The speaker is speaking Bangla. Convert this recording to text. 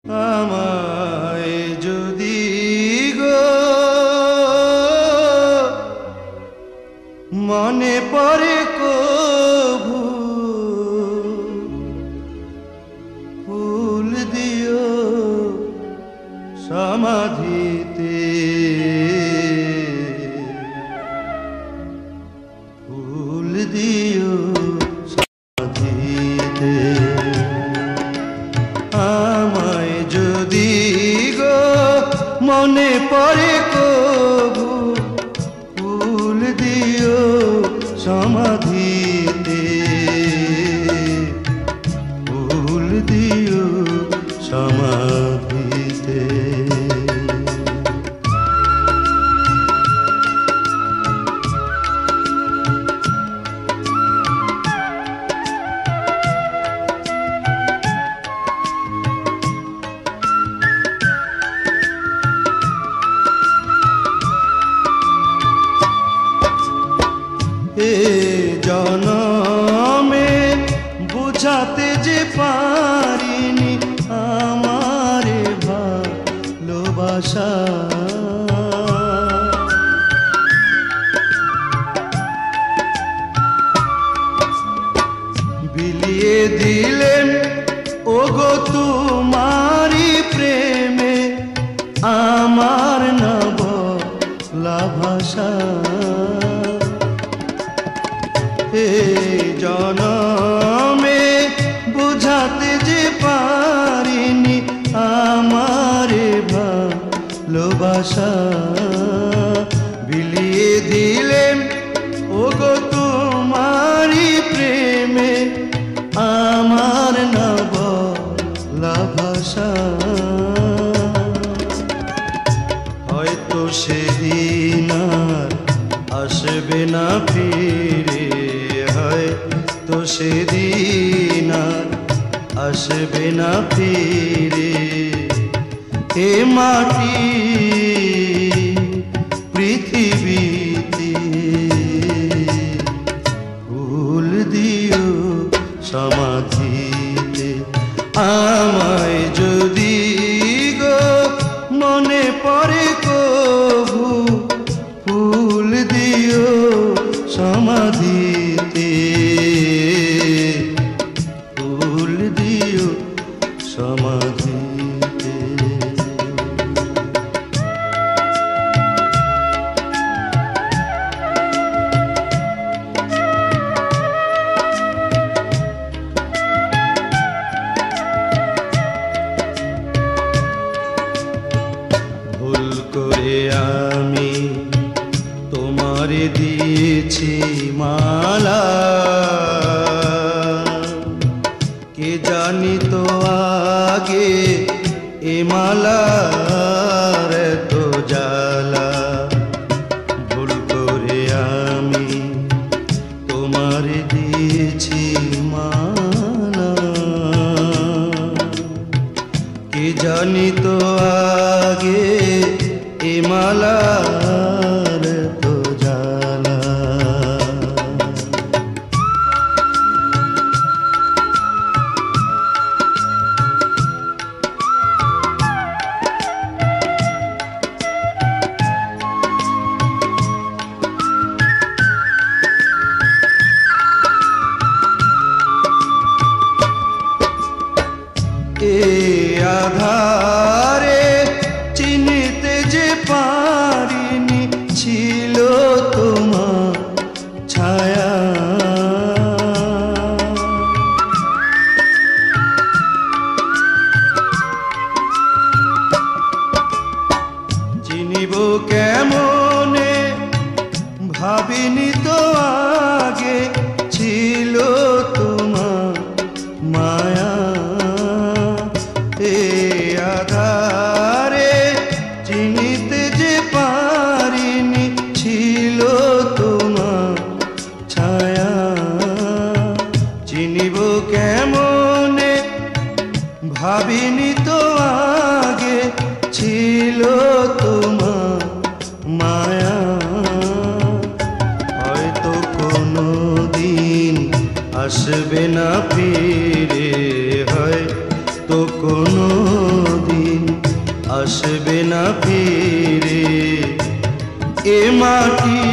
আমায় যদি গো মনে পড়ে কভু ফুল দিও সমাধিতে, ফুল দিও সমাধিতে। আমায় যদি গো মনে পড়ে কভু ফুল দিও সমাধিতে, ফুল দিও সমাধিতে। এ জনমে বুঝাতে যে পারিনি আমারে ভালোবাসা, বিলিয়ে দিলেন ওগো তোমারি প্রেমে আমার না বলা ভাষা। এ জনমে বুঝাতে যে পারিনি আমারে ভালোবাসা, বিলিয়ে দিলেন ওগো তোমারি প্রেমে আমার না বলা ভাষা। হয়তো সেদিন আর আসবে না ফিরে, হয়তো সেদিন আর আসবে না ফিরে। এ মাটি পৃথিবীতে ফুল দিও সমাধিতে। আমায় যদি গো মনে পড়ে কভু ফুল দিও সমাধিতে, ফুল দিও সমাধিতে। ভুল করে আমি তোমারে দিয়েছি মালা, কে জানি তো আগে এ মালার তো জ্বালা। ভুল করে আমি তোমারে দিয়েছি মালা, কে জানি তো আগে এ মালার তো জ্বালা। এ আধারে চিনিতে যে পারিনি ছিল তোমার ছায়া, চিনিব কেমনে ভাবিনি তো আগে ছিল তোমার মায়া। এ আধারে চিনিতে যে পারিনি ছিল তোমার ছায়া, চিনিব কেমনে ভাবিনি তো আগে ছিল তোমার মায়া। হয়তো কোনো দিন আসবে না ফিরে, হয়তো কোনো আসবে না ফিরে এ মাটি